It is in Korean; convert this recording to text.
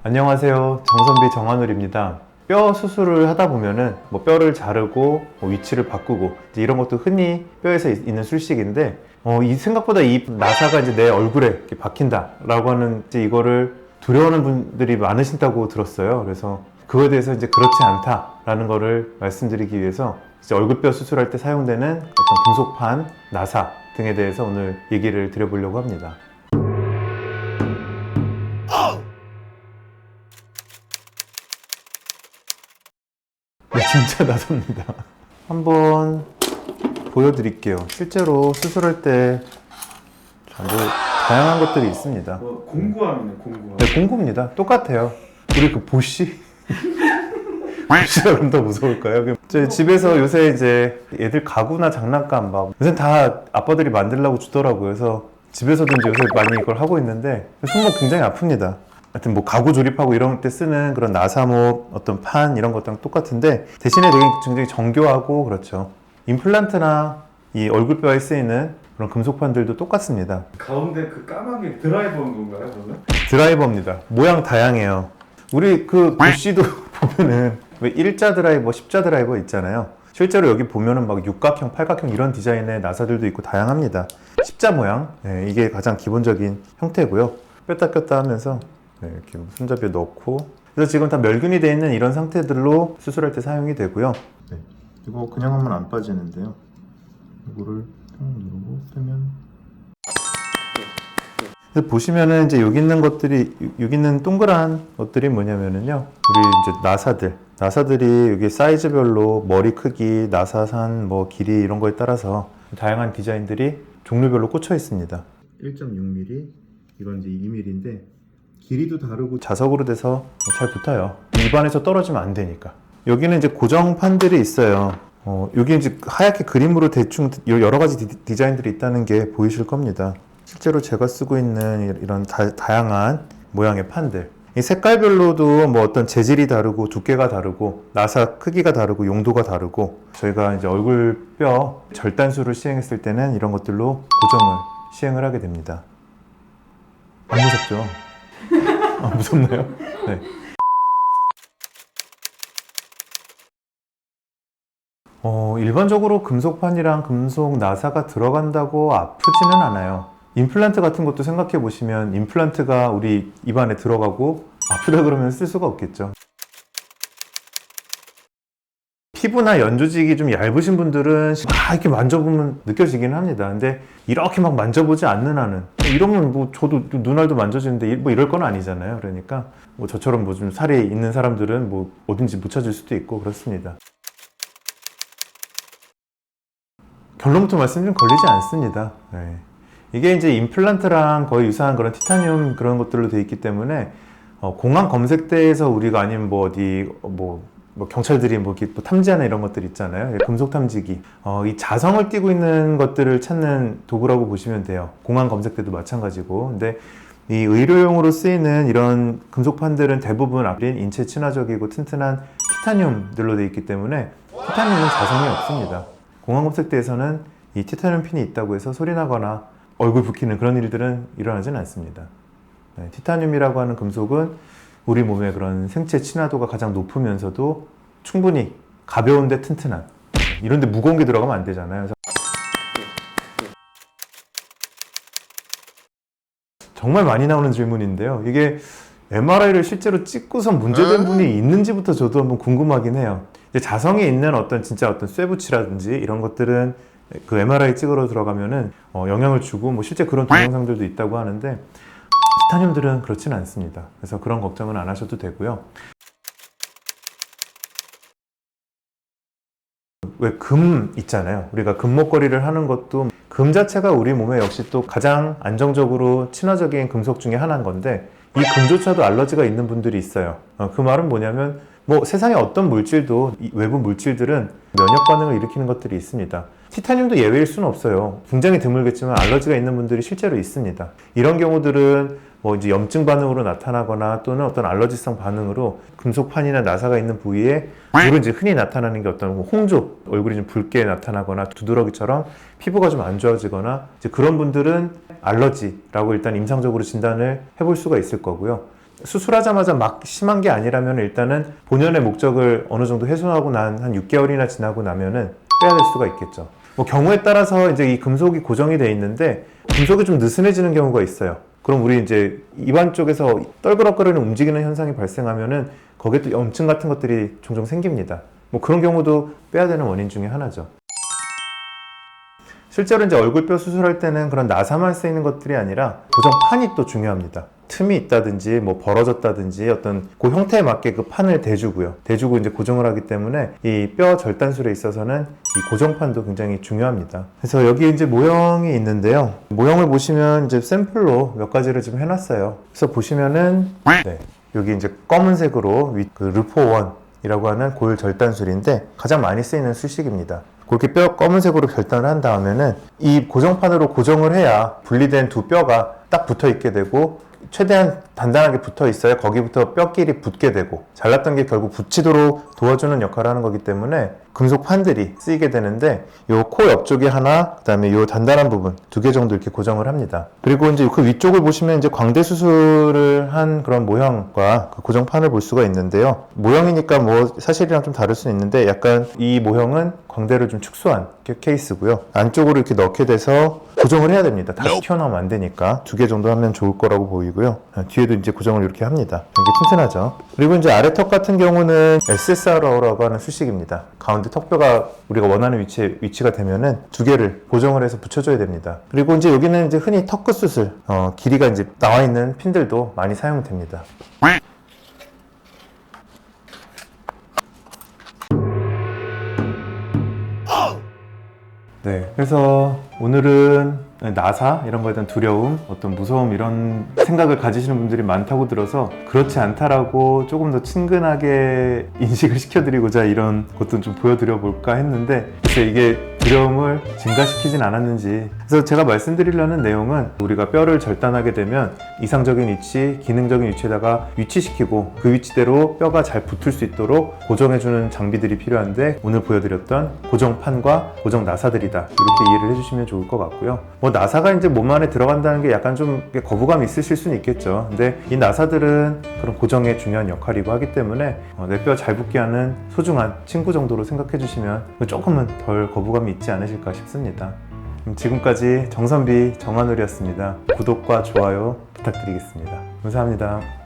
안녕하세요. 정선비 정한울입니다. 뼈 수술을 하다 보면은 뼈를 자르고 위치를 바꾸고 이제 이런 것도 흔히 뼈에서 있는 술식인데 이 생각보다 이 나사가 이제 내 얼굴에 이렇게 박힌다라고 하는 이제 이거를 두려워하는 분들이 많으신다고 들었어요. 그래서 그거에 대해서 이제 그렇지 않다라는 거를 말씀드리기 위해서 이제 얼굴뼈 수술할 때 사용되는 어떤 금속판, 나사 등에 대해서 오늘 얘기를 드려보려고 합니다. 네, 진짜 나사입니다. 한번 보여드릴게요. 실제로 수술할 때 다양한 것들이 있습니다. 공구함이네, 공구함. 네, 공구입니다. 똑같아요. 우리 그 보쉬? 보쉬라 그러면 더 무서울까요? 제 집에서 요새 이제 애들 가구나 장난감 요새 다 아빠들이 만들려고 주더라고요. 그래서 집에서도 이제 요새 많이 이걸 하고 있는데 손목 굉장히 아픕니다. 하여튼 가구 조립하고 이런 때 쓰는 그런 나사목, 어떤 판 이런 것들랑 똑같은데 대신에 되게 굉장히 정교하고 그렇죠. 임플란트나 이 얼굴뼈에 쓰이는 그런 금속판들도 똑같습니다. 가운데 그 까마귀 드라이버인 건가요, 그러면? 드라이버입니다. 모양 다양해요. 우리 그 보쉬도 보면은 왜 일자 드라이버, 십자 드라이버 있잖아요. 실제로 여기 보면은 육각형, 팔각형 이런 디자인의 나사들도 있고 다양합니다. 십자 모양, 네, 이게 가장 기본적인 형태고요. 뺐다 꼈다 하면서 네, 이렇게 손잡이에 넣고 그래서 지금 다 멸균이 되어 있는 이런 상태들로 수술할 때 사용이 되고요. 네, 이거 그냥 하면 안 빠지는데요. 이거를 누르고 빼면 보시면은 이제 여기 있는 것들이 여기 있는 동그란 것들이 뭐냐면은요, 우리 이제 나사들이 여기 사이즈별로 머리 크기, 나사산 길이 이런 거에 따라서 다양한 디자인들이 종류별로 꽂혀 있습니다. 1.6mm, 이건 이제 2mm인데 길이도 다르고 자석으로 돼서 잘 붙어요. 입안에서 떨어지면 안 되니까. 여기는 이제 고정판들이 있어요. 여기 이제 하얗게 그림으로 대충 여러 가지 디자인들이 있다는 게 보이실 겁니다. 실제로 제가 쓰고 있는 이런 다양한 모양의 판들. 이 색깔별로도 어떤 재질이 다르고 두께가 다르고 나사 크기가 다르고 용도가 다르고 저희가 이제 얼굴뼈 절단술을 시행했을 때는 이런 것들로 고정을 시행을 하게 됩니다. 안 무섭죠? 무섭나요? 네. 일반적으로 금속판이랑 금속 나사가 들어간다고 아프지는 않아요. 임플란트 같은 것도 생각해 보시면 임플란트가 우리 입안에 들어가고 아프다 그러면 쓸 수가 없겠죠. 피부나 연조직이 좀 얇으신 분들은 이렇게 만져보면 느껴지긴 합니다. 근데 이렇게 막 만져보지 않는 한은 이러면 저도 눈알도 만져지는데 이럴 건 아니잖아요. 그러니까 저처럼 좀 살이 있는 사람들은 어딘지 못 찾을 수도 있고 그렇습니다. 결론부터 말씀드리면 걸리지 않습니다. 네. 이게 이제 임플란트랑 거의 유사한 그런 티타늄 그런 것들로 되어 있기 때문에 공항 검색대에서 우리가 아니면 어디 경찰들이 탐지하는 이런 것들 있잖아요. 금속 탐지기. 이 자성을 띠고 있는 것들을 찾는 도구라고 보시면 돼요. 공항 검색대도 마찬가지고. 근데 이 의료용으로 쓰이는 이런 금속판들은 대부분 인체 친화적이고 튼튼한 티타늄들로 되어 있기 때문에 티타늄은 자성이 없습니다. 공항 검색대에서는 이 티타늄 핀이 있다고 해서 소리 나거나 얼굴 붓기는 그런 일들은 일어나지는 않습니다. 네, 티타늄이라고 하는 금속은 우리 몸의 그런 생체 친화도가 가장 높으면서도 충분히 가벼운데 튼튼한, 이런데 무거운 게 들어가면 안 되잖아요. 그래서 정말 많이 나오는 질문인데요. 이게 MRI를 실제로 찍고서 문제된 분이 있는지부터 저도 한번 궁금하긴 해요. 자성이 있는 어떤 쇠붙이라든지 이런 것들은 그 MRI 찍으러 들어가면은 영향을 주고 실제 그런 동영상들도 있다고 하는데 티타늄들은 그렇진 않습니다. 그래서 그런 걱정은 안 하셔도 되고요. 왜 금 있잖아요. 우리가 금목걸이를 하는 것도 금 자체가 우리 몸에 역시 또 가장 안정적으로 친화적인 금속 중에 하나인 건데 이 금조차도 알러지가 있는 분들이 있어요. 그 말은 뭐냐면 세상에 어떤 물질도 외부 물질들은 면역 반응을 일으키는 것들이 있습니다. 티타늄도 예외일 수는 없어요. 굉장히 드물겠지만 알러지가 있는 분들이 실제로 있습니다. 이런 경우들은 이제 염증 반응으로 나타나거나 또는 어떤 알러지성 반응으로 금속판이나 나사가 있는 부위에 주로 이제 흔히 나타나는 게 어떤 홍조, 얼굴이 좀 붉게 나타나거나 두드러기처럼 피부가 좀 안 좋아지거나 이제 그런 분들은 알러지라고 일단 임상적으로 진단을 해볼 수가 있을 거고요. 수술하자마자 막 심한 게 아니라면 일단은 본연의 목적을 어느 정도 훼손하고 난 한 6개월이나 지나고 나면은 빼야 될 수가 있겠죠. 뭐 경우에 따라서 이제 이 금속이 고정이 돼 있는데 금속이 좀 느슨해지는 경우가 있어요. 그럼 우리 이제 입안 쪽에서 떨그럭거리는 움직이는 현상이 발생하면은 거기에 또 염증 같은 것들이 종종 생깁니다. 뭐 그런 경우도 빼야 되는 원인 중에 하나죠. 실제로 이제 얼굴뼈 수술할 때는 그런 나사만 쓰이는 것들이 아니라 고정판이 또 중요합니다. 틈이 있다든지 뭐 벌어졌다든지 어떤 그 형태에 맞게 그 판을 대주고요. 대주고 이제 고정을 하기 때문에 이 뼈 절단술에 있어서는 이 고정판도 굉장히 중요합니다. 그래서 여기 이제 모형이 있는데요. 모형을 보시면 이제 샘플로 몇 가지를 지금 해놨어요. 그래서 보시면은 네, 여기 이제 검은색으로 그 르포원이라고 하는 골 절단술인데 가장 많이 쓰이는 수식입니다. 그렇게 뼈 검은색으로 절단을 한 다음에는 이 고정판으로 고정을 해야 분리된 두 뼈가 딱 붙어 있게 되고 최대한 단단하게 붙어 있어야 거기부터 뼈끼리 붙게 되고 잘랐던 게 결국 붙이도록 도와주는 역할을 하는 거기 때문에 금속 판들이 쓰이게 되는데 요 코 옆쪽에 하나, 그 다음에 요 단단한 부분 2개 정도 이렇게 고정을 합니다. 그리고 이제 그 위쪽을 보시면 이제 광대 수술을 한 그런 모형과 그 고정판을 볼 수가 있는데요. 모형이니까 뭐 사실이랑 좀 다를 수는 있는데 약간 이 모형은 광대를 좀 축소한 케이스고요. 안쪽으로 이렇게 넣게 돼서 고정을 해야 됩니다. 다시 튀어나오면 안 되니까 2개 정도 하면 좋을 거라고 보이고요. 뒤에도 이제 고정을 이렇게 합니다. 굉장히 튼튼하죠. 그리고 이제 아래턱 같은 경우는 SSRO라고 하는 수식입니다. 가운데 턱뼈가 우리가 원하는 위치가 되면은 2개를 고정을 해서 붙여줘야 됩니다. 그리고 이제 여기는 이제 흔히 턱끝 수술, 길이가 이제 나와 있는 핀들도 많이 사용됩니다. 네, 그래서 오늘은 나사 이런 거에 대한 두려움, 어떤 무서움 이런 생각을 가지시는 분들이 많다고 들어서 그렇지 않다라고 조금 더 친근하게 인식을 시켜드리고자 이런 것도 좀 보여드려 볼까 했는데 글쎄 이게 두려움을 증가시키진 않았는지. 그래서 제가 말씀드리려는 내용은 우리가 뼈를 절단하게 되면 이상적인 위치, 기능적인 위치에다가 위치시키고 그 위치대로 뼈가 잘 붙을 수 있도록 고정해주는 장비들이 필요한데 오늘 보여드렸던 고정판과 고정 나사들이다, 이렇게 이해를 해주시면 좋을 것 같고요. 뭐 나사가 이제 몸 안에 들어간다는 게 약간 좀 거부감이 있으실 수는 있겠죠. 근데 이 나사들은 그런 고정에 중요한 역할이고 하기 때문에 내 뼈 잘 붙게 하는 소중한 친구 정도로 생각해 주시면 조금은 덜 거부감이 있지 않으실까 싶습니다. 지금까지 정선비 정한울이었습니다. 구독과 좋아요 부탁드리겠습니다. 감사합니다.